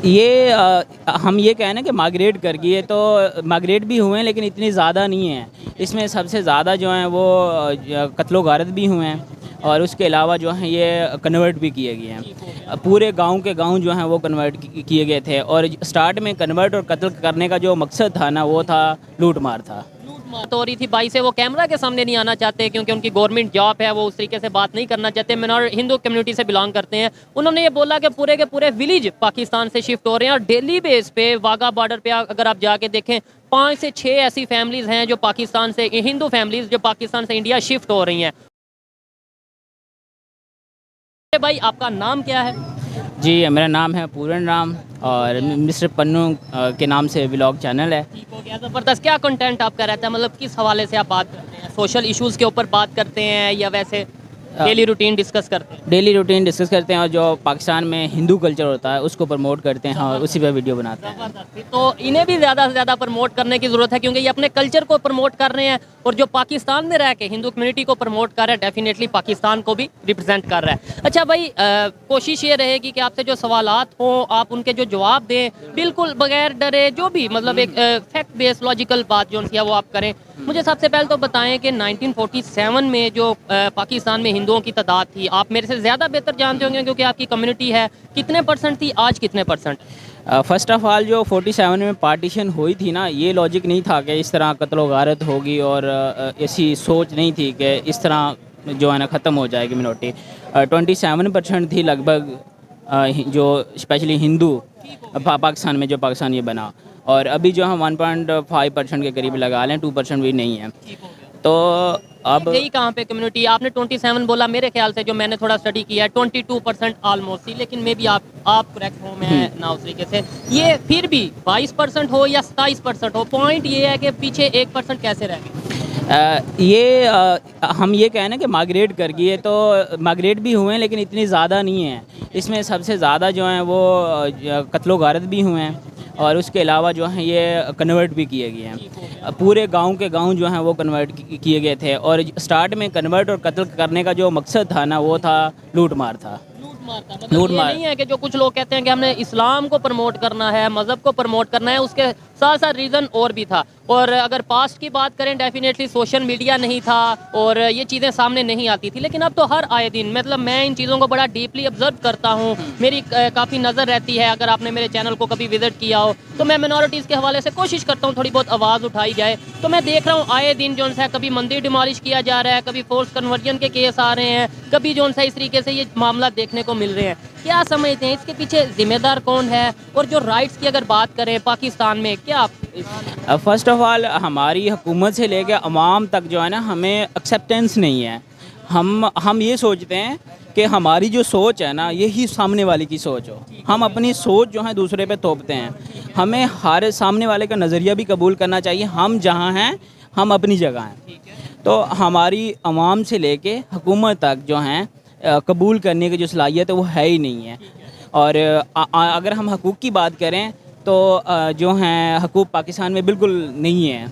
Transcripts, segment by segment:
یہ ہم یہ کہیں نا کہ مائگریٹ کر گئی تو مائگریٹ بھی ہوئے ہیں لیکن اتنی زیادہ نہیں ہیں. اس میں سب سے زیادہ جو ہیں وہ قتل و غارت بھی ہوئے ہیں اور اس کے علاوہ جو ہیں یہ کنورٹ بھی کیے گئے ہیں. پورے گاؤں کے گاؤں جو ہیں وہ کنورٹ کیے گئے تھے اور سٹارٹ میں کنورٹ اور قتل کرنے کا جو مقصد تھا نا وہ تھا لوٹ مار تھا. بات ہو رہی تھی بھائی سے، وہ کیمرہ کے سامنے نہیں آنا چاہتے کیونکہ ان کی گورنمنٹ جاب ہے، وہ اس طریقے سے بات نہیں کرنا چاہتے. ہندو کمیونٹی سے بلانگ کرتے ہیں. انہوں نے یہ بولا کہ پورے کے پورے ولیج پاکستان سے شفٹ ہو رہے ہیں اور ڈیلی بیس پہ واگا بارڈر پہ اگر آپ جا کے دیکھیں 5 سے 6 ایسی فیملیز ہیں جو پاکستان سے، ہندو فیملیز جو پاکستان سے انڈیا شفٹ ہو رہی ہیں. بھائی آپ کا نام کیا ہے؟ جی میرا نام ہے پورن رام اور مسٹر پنو کے نام سے ولاگ چینل ہے. ٹھیک ہو گیا، زبردست. کیا کنٹینٹ آپ کا رہتا ہے، مطلب کس حوالے سے آپ بات کرتے ہیں؟ سوشل ایشوز کے اوپر بات کرتے ہیں یا ویسے ڈیلی روٹین ڈسکس کرتے ہیں؟ ڈیلی روٹین ڈسکس کرتے ہیں اور جو پاکستان میں ہندو کلچر ہوتا ہے اس کو پروموٹ کرتے ہیں اور اسی پہ ویڈیو بناتے ہیں. تو انہیں بھی زیادہ سے زیادہ پروموٹ کرنے کی ضرورت ہے کیونکہ یہ اپنے کلچر کو پروموٹ کر رہے ہیں اور جو پاکستان میں رہ کے ہندو کمیونٹی کو پروموٹ کر رہا ہے ڈیفینیٹلی پاکستان کو بھی ریپرزینٹ کر رہا ہے. اچھا بھائی، کوشش یہ رہے گی کہ آپ سے جو سوالات ہوں آپ ان کے جو جواب دیں بالکل بغیر ڈرے، جو بھی مطلب ایک فیکٹ بیس لاجیکل بات جو ہے وہ آپ کریں. مجھے سب سے پہلے تو بتائیں کہ 1947 میں جو پاکستان میں ہندوؤں کی تعداد تھی، آپ میرے سے زیادہ بہتر جانتے ہوں گے کیونکہ آپ کی کمیونٹی ہے، کتنے پرسنٹ تھی، آج کتنے پرسنٹ؟ فرسٹ آف آل جو 47 میں پارٹیشن ہوئی تھی نا، یہ لاجک نہیں تھا کہ اس طرح قتل و غارت ہوگی اور ایسی سوچ نہیں تھی کہ اس طرح جو ہے نا ختم ہو جائے گی منورٹی. 27% تھی لگ بھگ جو اسپیشلی ہندو پاکستان میں، جو پاکستان یہ بنا، اور ابھی جو ہم 1.5% کے قریب لگا لیں، 2% بھی نہیں ہے. تو اب یہی کہاں پہ کمیونٹی، آپ نے 27 بولا، میرے خیال سے جو میں نے تھوڑا اسٹڈی کیا ہے 22% آلموسٹ تھی، لیکن میں بھی آپ کریکٹ ہوں، میں نہ اس طریقے سے. یہ پھر بھی 22% ہو یا 27% ہو، پوائنٹ یہ ہے کہ پیچھے 1% کیسے رہ گئے؟ یہ ہم یہ کہیں نا کہ مائگریٹ کر گئی ہے تو مائگریٹ بھی ہوئے ہیں لیکن اتنی زیادہ نہیں ہیں. اس میں سب سے زیادہ جو ہیں وہ قتل و غارت بھی ہوئے ہیں اور اس کے علاوہ جو ہیں یہ کنورٹ بھی کیے گئے ہیں. پورے گاؤں کے گاؤں جو ہیں وہ کنورٹ کیے گئے تھے اور سٹارٹ میں کنورٹ اور قتل کرنے کا جو مقصد تھا نا وہ تھا لوٹ مار تھا. مطلب یہ نہیں ہے کہ جو کچھ لوگ کہتے ہیں کہ ہم نے اسلام کو پروموٹ کرنا ہے، مذہب کو پروموٹ کرنا ہے، اس کے ساتھ ساتھ ریزن اور بھی تھا. اور اگر پاسٹ کی بات کریں ڈیفینیٹلی سوشل میڈیا نہیں تھا اور یہ چیزیں سامنے نہیں آتی تھی، لیکن اب تو ہر آئے دن مطلب میں ان چیزوں کو بڑا ڈیپلی آبزرو کرتا ہوں، میری کافی نظر رہتی ہے. اگر آپ نے میرے چینل کو کبھی وزٹ کیا ہو تو میں منورٹیز کے حوالے سے کوشش کرتا ہوں تھوڑی بہت آواز اٹھائی جائے. تو میں دیکھ رہا ہوں آئے دن جو ہے کبھی مندر ڈیمالش کیا جا رہا ہے، کبھی فورس کنورژن کے کیس آ رہے ہیں، کبھی جو ہے اس طریقے سے یہ معاملات دیکھنے کو مل رہے ہیں. کیا سمجھتے ہیں اس کے پیچھے ذمہ دار کون ہے؟ اور جو رائٹس کی اگر بات کریں پاکستان میں، کیا فرسٹ آف آل ہماری حکومت سے لے کے عوام تک جو ہے نا ہمیں ایکسیپٹنس نہیں ہے. ہم یہ سوچتے ہیں کہ ہماری جو سوچ ہے نا یہی سامنے والے کی سوچ ہو. ہم اپنی سوچ جو ہے دوسرے پہ تھوپتے ہیں. ہمیں ہر سامنے والے کا نظریہ بھی قبول کرنا چاہیے. ہم جہاں ہیں ہم اپنی جگہ ہیں. تو ہماری عوام سے لے کے حکومت تک جو ہیں قبول کرنے کی جو صلاحیت ہے وہ ہے ہی نہیں ہے. اور اگر ہم حقوق کی بات کریں تو جو ہیں حقوق پاکستان میں بالکل نہیں ہیں.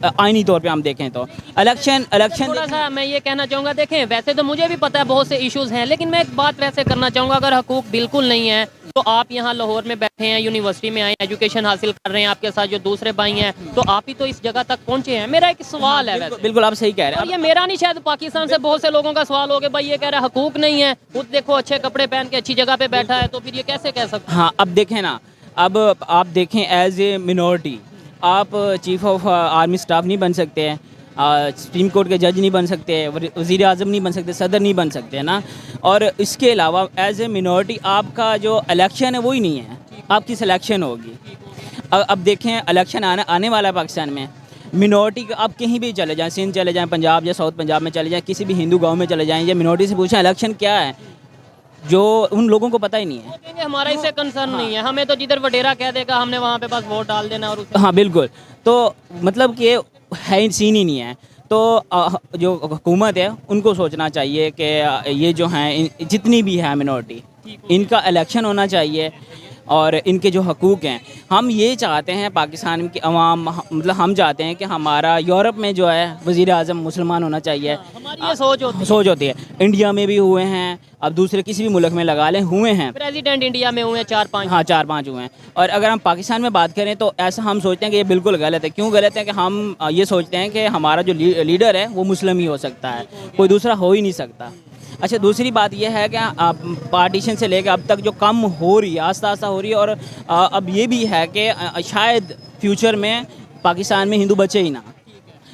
آئینی طور پہ ہم دیکھیں تو الیکشن تھوڑا سا میں یہ کہنا چاہوں گا، دیکھیں ویسے تو مجھے بھی پتہ ہے بہت سے ایشوز ہیں، لیکن میں ایک بات ویسے کرنا چاہوں گا، اگر حقوق بالکل نہیں ہیں تو آپ یہاں لاہور میں بیٹھے ہیں، یونیورسٹی میں آئے ہیں، ایجوکیشن حاصل کر رہے ہیں، آپ کے ساتھ جو دوسرے بھائی ہیں تو آپ ہی تو اس جگہ تک پہنچے ہیں. میرا ایک سوال ہے، ویسے بالکل آپ صحیح کہہ رہے ہیں. یہ میرا نہیں، شاید پاکستان سے بہت سے لوگوں کا سوال ہو کہ بھائی یہ کہہ رہا ہے حقوق نہیں ہے، خود دیکھو اچھے کپڑے پہن کے اچھی جگہ پہ بیٹھا ہے، تو پھر یہ کیسے کہہ سکتے ہیں؟ ہاں اب دیکھیں نا، اب آپ دیکھیں ایز اے منورٹی آپ چیف آف آرمی اسٹاف نہیں بن سکتے ہیں، سپریم کورٹ کے جج نہیں بن سکتے، وزیر اعظم نہیں بن سکتے، صدر نہیں بن سکتے نا. اور اس کے علاوہ ایز اے منورٹی آپ کا جو الیکشن ہے وہی نہیں ہے، آپ کی سلیکشن ہوگی. اب دیکھیں الیکشن آنے والا ہے پاکستان میں. منورٹی کا آپ کہیں بھی چلے جائیں، سندھ چلے جائیں، پنجاب یا ساؤتھ پنجاب میں چلے جائیں، کسی بھی ہندو گاؤں میں چلے جائیں یا منورٹی سے پوچھیں الیکشن کیا ہے، جو ان لوگوں کو پتہ ہی نہیں ہے. ہمارا اس سے کنسرن نہیں ہے، ہمیں تو جدھر وڈیرا کہہ دے گا ہم نے وہاں پہ بس ووٹ ڈال دینا. اور ہاں بالکل، تو مطلب کہ ہے سین ہی نہیں ہے. تو جو حکومت ہے ان کو سوچنا چاہیے کہ یہ جو ہیں جتنی بھی ہے منورٹی ان کا الیکشن ہونا چاہیے. اور ان کے جو حقوق ہیں. ہم یہ چاہتے ہیں پاکستان کی عوام، مطلب ہم چاہتے ہیں کہ ہمارا یورپ میں جو ہے وزیر اعظم مسلمان ہونا چاہیے. ہماری یہ سوچ ہوتی ہے. انڈیا میں بھی ہوئے ہیں، اب دوسرے کسی بھی ملک میں لگا لیں ہوئے ہیں. پریزیڈنٹ انڈیا میں ہوئے ہیں 4-5. ہاں 4-5 ہوئے ہیں. اور اگر ہم پاکستان میں بات کریں تو ایسا ہم سوچتے ہیں کہ یہ بالکل غلط ہے. کیوں غلط ہے؟ کہ ہم یہ سوچتے ہیں کہ ہمارا جو لیڈر ہے وہ مسلم ہی ہو سکتا ہے، کوئی دوسرا ہو ہی نہیں سکتا. اچھا دوسری بات یہ ہے کہ پارٹیشن سے لے کے اب تک جو کم ہو رہی ہے، آہستہ آہستہ ہو رہی ہے، اور اب یہ بھی ہے کہ شاید فیوچر میں پاکستان میں ہندو بچے ہی نہ،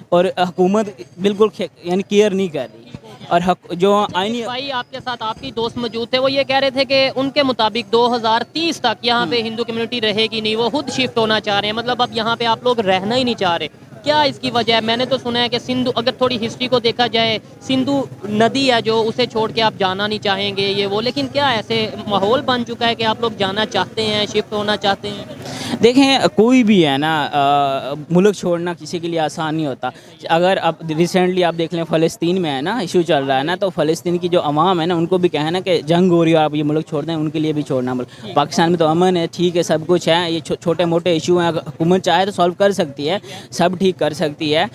اور حکومت بالکل یعنی کیئر نہیں کر رہی. اور جو آئینی بھائی آپ کے ساتھ آپ کی دوست موجود تھے، وہ یہ کہہ رہے تھے کہ ان کے مطابق 2030 تک یہاں پہ ہندو کمیونٹی رہے گی نہیں، وہ خود شفٹ ہونا چاہ رہے ہیں. مطلب اب یہاں پہ آپ لوگ رہنا ہی نہیں چاہ رہے. کیا اس کی وجہ ہے؟ میں نے تو سنا ہے کہ سندھو، اگر تھوڑی ہسٹری کو دیکھا جائے، سندھو ندی ہے جو، اسے چھوڑ کے آپ جانا نہیں چاہیں گے یہ وہ، لیکن کیا ایسے ماحول بن چکا ہے کہ آپ لوگ جانا چاہتے ہیں، شفٹ ہونا چاہتے ہیں؟ دیکھیں کوئی بھی ہے نا، ملک چھوڑنا کسی کے لیے آسان نہیں ہوتا. اگر اب ریسنٹلی آپ دیکھ لیں فلسطین میں ہے نا ایشو چل رہا ہے نا، تو فلسطین کی جو عوام ہے نا ان کو بھی کہنا کہ جنگ ہو رہی ہے اور آپ یہ ملک چھوڑ دیں، ان کے لیے بھی چھوڑنا ملک. پاکستان میں تو امن ہے، ٹھیک ہے، سب کچھ ہے. یہ چھوٹے موٹے ایشو ہیں، اگر حکومت چاہے تو سالو کر سکتی ہے، سب ٹھیک کر سکتی ہے.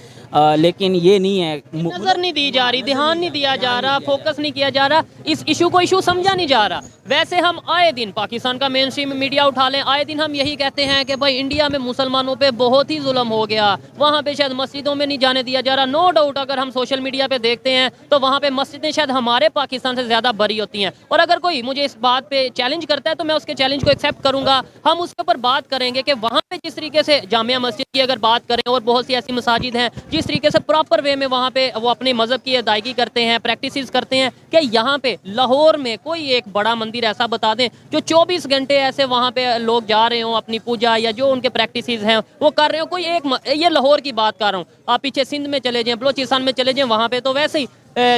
لیکن یہ نہیں ہے، نظر نہیں دی جا رہی، دھیان نہیں دیا جا رہا، فوکس نہیں کیا جا رہا، اس ایشو کو ایشو سمجھا نہیں جا رہا. ویسے ہم آئے دن پاکستان کا مین اسٹریم میڈیا اٹھا لیں، آئے دن ہم یہی کہتے ہیں کہ بھائی انڈیا میں مسلمانوں پہ بہت ہی ظلم ہو گیا، وہاں پہ شاید مسجدوں میں نہیں جانے دیا جا رہا. نو ڈاؤٹ اگر ہم سوشل میڈیا پہ دیکھتے ہیں تو وہاں پہ مسجدیں شاید ہمارے پاکستان سے زیادہ بری ہوتی ہیں. اور اگر کوئی مجھے اس بات پہ چیلنج کرتا ہے تو میں اس کے چیلنج کو ایکسیپٹ کروں گا. ہم اس کے اوپر بات کریں گے کہ وہاں پہ جس طریقے سے جامعہ مسجد کی اگر بات کریں، اور بہت سی ایسی مساجد ہیں جس طریقے سے پراپر وے میں وہاں پہ وہ اپنے مذہب کی ادائیگی کرتے ہیں، پریکٹسز کرتے ہیں، کہ یہاں پہ لاہور میں کوئی ایک بڑا مندر ایسا بتا دیں جو 24 گھنٹے ایسے وہاں پہ لوگ جا رہے ہوں اپنی پوجا یا جو ان کے پریکٹسز ہیں وہ کر رہے ہوں. کوئی ایک یہ لاہور کی بات کر رہا ہوں، آپ پیچھے سندھ میں چلے جائیں، بلوچستان میں چلے جائیں، وہاں پہ تو ویسے ہی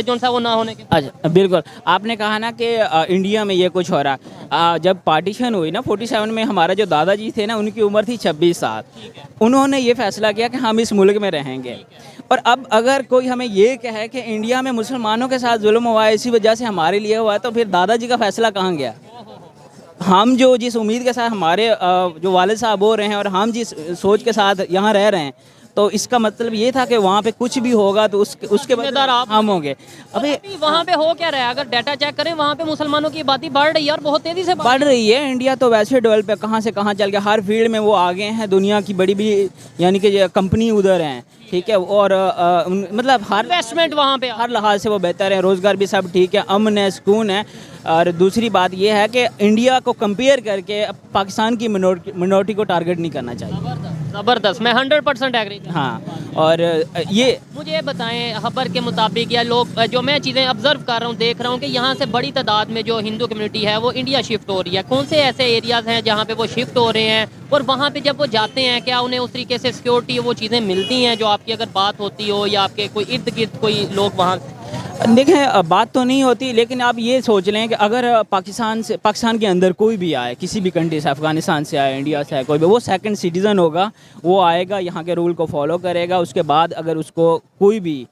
جو سا وہ نہ ہونے کے. اچھا بالکل آپ نے کہا نا کہ انڈیا میں یہ کچھ ہو رہا. جب پارٹیشن ہوئی نا 47 میں، ہمارا جو دادا جی تھے نا ان کی عمر تھی 26 سال. انہوں نے یہ فیصلہ کیا کہ ہم اس ملک میں رہیں گے. اور اب اگر کوئی ہمیں یہ کہے کہ انڈیا میں مسلمانوں کے ساتھ ظلم ہوا ہے اسی وجہ سے ہمارے لیے ہوا ہے، تو پھر دادا جی کا فیصلہ کہاں گیا؟ ہم جو جس امید کے ساتھ ہمارے جو والد صاحب ہو رہے ہیں اور ہم جس سوچ کے ساتھ یہاں رہ رہے ہیں، تو اس کا مطلب یہ تھا کہ وہاں پہ کچھ بھی ہوگا تو اس کے بعد ہم ہوں گے. ابھی وہاں پہ ہو کیا رہا ہے؟ اگر ڈیٹا چیک کریں وہاں پہ مسلمانوں کی آبادی بڑھ رہی ہے اور بہت تیزی سے بڑھ رہی ہے. انڈیا تو ویسے ڈیولپ ہے، کہاں سے کہاں چل گیا، ہر فیلڈ میں وہ آگے ہیں. دنیا کی بڑی بڑی یعنی کہ کمپنی ادھر ہیں، ٹھیک ہے، اور مطلب ہر انویسٹمنٹ وہاں پہ ہر لحاظ سے وہ بہتر ہے. روزگار بھی سب ٹھیک ہے، امن ہے، سکون ہے. اور دوسری بات یہ ہے کہ انڈیا کو کمپیئر کر کے پاکستان کی منورٹی کو ٹارگٹ نہیں کرنا چاہیے. زبردست، میں 100% ایگری. ہاں. اور یہ مجھے یہ بتائیں خبر کے مطابق یا لوگ جو میں چیزیں آبزرو کر رہا ہوں، دیکھ رہا ہوں کہ یہاں سے بڑی تعداد میں جو ہندو کمیونٹی ہے وہ انڈیا شفٹ ہو رہی ہے. کون سے ایسے ایریاز ہیں جہاں پہ وہ شفٹ ہو رہے ہیں، اور وہاں پہ جب وہ جاتے ہیں کیا انہیں اس طریقے سے سیکیورٹی وہ چیزیں ملتی ہیں جو آپ کی اگر بات ہوتی ہو، یا آپ کے کوئی ارد گرد کوئی لوگ وہاں؟ دیکھیں بات تو نہیں ہوتی، لیکن آپ یہ سوچ لیں کہ اگر پاکستان کے اندر کوئی بھی آئے، کسی بھی کنٹری سے، افغانستان سے آئے، انڈیا سے آئے، کوئی بھی، وہ سیکنڈ سٹیزن ہوگا. وہ آئے گا، یہاں کے رول کو فالو کرے گا. اس کے بعد اگر اس کو کوئی بھی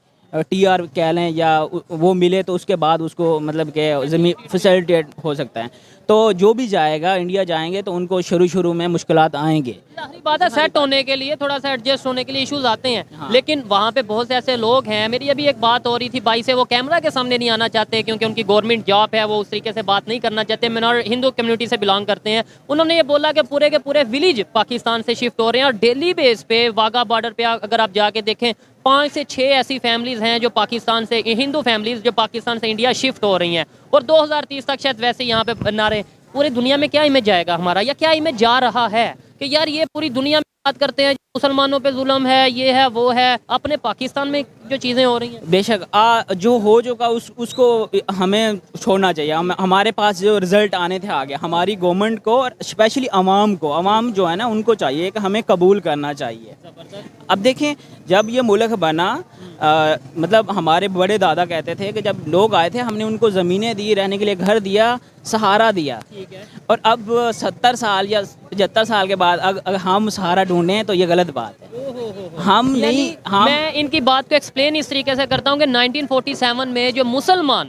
ٹی آر کہہ لیں یا وہ ملے تو اس کے بعد اس کو مطلب کہ زمین فیسلٹیٹ ہو سکتا ہے. تو جو بھی جائے گا، انڈیا جائیں گے تو ان کو شروع میں مشکلات آئیں گے. ظاہری بات ہے، سیٹ ہونے کے لیے تھوڑا سا ایڈجسٹ ہونے کے لیے ایشوز آتے ہیں. لیکن وہاں پہ بہت سے ایسے لوگ ہیں، میری ابھی ایک بات ہو رہی تھی بھائی سے، وہ کیمرہ کے سامنے نہیں آنا چاہتے کیونکہ ان کی گورنمنٹ جاب ہے، وہ اس طریقے سے بات نہیں کرنا چاہتے. ہندو کمیونٹی سے بلانگ کرتے ہیں. انہوں نے یہ بولا کہ پورے کے پورے ولیج پاکستان سے شفٹ ہو رہے ہیں، اور ڈیلی بیس پہ واگا بارڈر پہ اگر آپ جا کے دیکھیں 5 سے 6 ایسی فیملیز ہیں جو پاکستان سے، ہندو فیملیز جو پاکستان سے انڈیا شفٹ ہو رہی ہیں. اور 2030 تک شاید ویسے یہاں پہ نہ رہے. پوری دنیا میں کیا امیج جائے گا ہمارا، یا کیا امیج جا رہا ہے کہ یار یہ پوری دنیا میں بات کرتے ہیں مسلمانوں پہ ظلم ہے، یہ ہے وہ ہے، اپنے پاکستان میں جو چیزیں ہو رہی ہیں؟ بے شک جو ہو چکا اس کو ہمیں چھوڑنا چاہیے. ہمارے پاس جو رزلٹ آنے تھے آگے، ہماری گورنمنٹ کو اور اسپیشلی عوام جو ہے نا ان کو چاہیے کہ ہمیں قبول کرنا چاہیے. اب دیکھیں جب یہ ملک بنا، مطلب ہمارے بڑے دادا کہتے تھے کہ جب لوگ آئے تھے ہم نے ان کو زمینیں دی، رہنے کے لیے گھر دیا، سہارا دیا. اور اب 70 سال یا 75 سال کے بعد اگر ہم سہارا ڈھونڈیں تو یہ غلط بات ہے. ہم نہیں، میں ان کی بات کو ایکسپلین اس طریقے سے کرتا ہوں کہ 1947 میں جو مسلمان